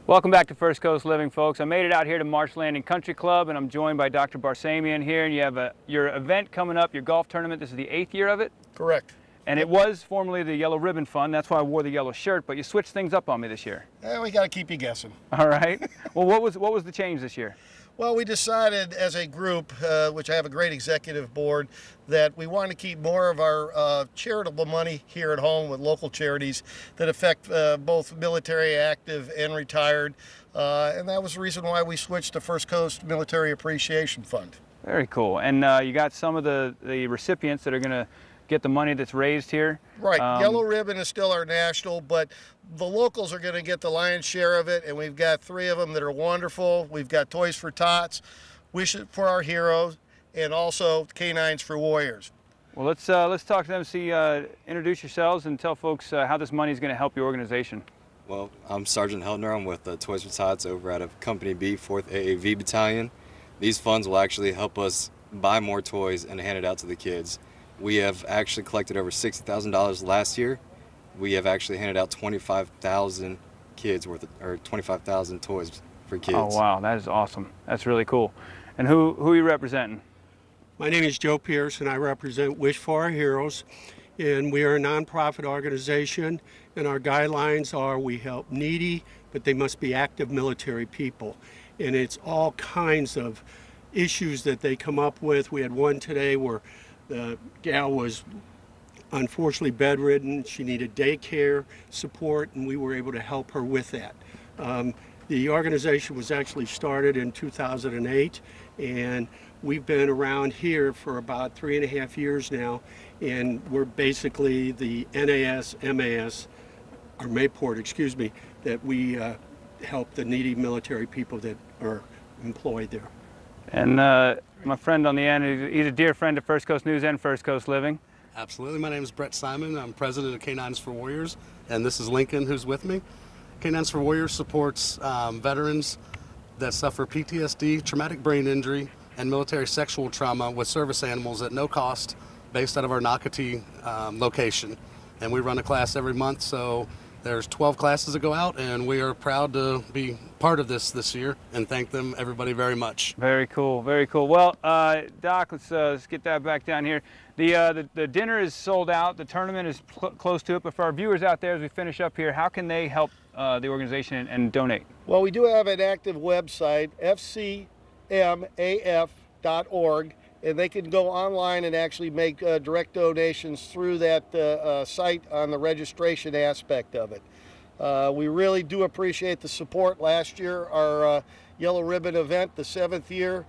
Welcome back to First Coast Living, folks. I made it out here to Marsh Landing Country Club, and I'm joined by Dr. Barsamian here, and you have your event coming up, your golf tournament. This is the 8th year of it? Correct. And it was formerly the Yellow Ribbon Fund. That's why I wore the yellow shirt, but you switched things up on me this year. We got to keep you guessing. All right. Well, what was the change this year? Well, we decided as a group, which I have a great executive board, that we want to keep more of our charitable money here at home with local charities that affect both military active and retired. And that was the reason why we switched to First Coast Military Appreciation Fund. Very cool. And you got some of the recipients that are going to get the money that's raised here. Right. Yellow Ribbon is still our national, but the locals are going to get the lion's share of it, and we've got 3 of them that are wonderful. We've got Toys for Tots, Wish It for Our Heroes, and also Canines for Warriors. Well, let's talk to them. See, introduce yourselves and tell folks how this money is going to help your organization. Well, I'm Sergeant Heldner. I'm with Toys for Tots over out of Company B, 4th AAV Battalion. These funds will actually help us buy more toys and hand it out to the kids. We have actually collected over $60,000 last year. We have actually handed out 25,000 kids worth of, or 25,000 toys for kids. Oh wow, that is awesome. That's really cool. And who are you representing? My name is Joe Pierce, and I represent Wish for Our Heroes. And we are a nonprofit organization, and our guidelines are we help needy, but they must be active military people. And it's all kinds of issues that they come up with. We had one today where the gal was unfortunately bedridden. She needed daycare support, and we were able to help her with that. The organization was actually started in 2008, and we've been around here for about 3.5 years now, and we're basically the NAS, MAS, or Mayport, excuse me, that we help the needy military people that are employed there. And my friend on the end, he's a dear friend of First Coast News and First Coast Living. Absolutely. My name is Brett Simon. I'm president of Canines for Warriors, and this is Lincoln, who's with me. Canines for Warriors supports veterans that suffer PTSD, traumatic brain injury, and military sexual trauma with service animals at no cost, based out of our Nocatee location. And we run a class every month, so there's 12 classes that go out, and we are proud to be part of this year, and thank them, everybody, very much. Very cool, very cool. Well, Doc, let's get that back down here. The dinner is sold out. The tournament is close to it, but for our viewers out there, as we finish up here, how can they help the organization and donate? Well, we do have an active website, fcmaf.org, and they can go online and actually make direct donations through that site on the registration aspect of it. We really do appreciate the support. Last year, our Yellow Ribbon event, the 7th year,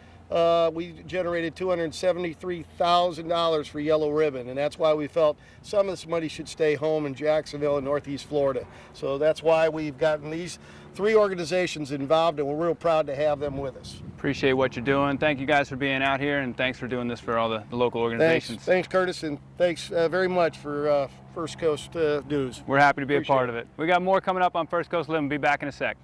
we generated $273,000 for Yellow Ribbon, and that's why we felt some of this money should stay home in Jacksonville and Northeast Florida. So that's why we've gotten these 3 organizations involved, and we're real proud to have them with us. Appreciate what you're doing. Thank you guys for being out here, and thanks for doing this for all the local organizations. Thanks, Curtis, and thanks very much for First Coast News. We're happy to be a part of it. We got more coming up on First Coast Living. Be back in a sec.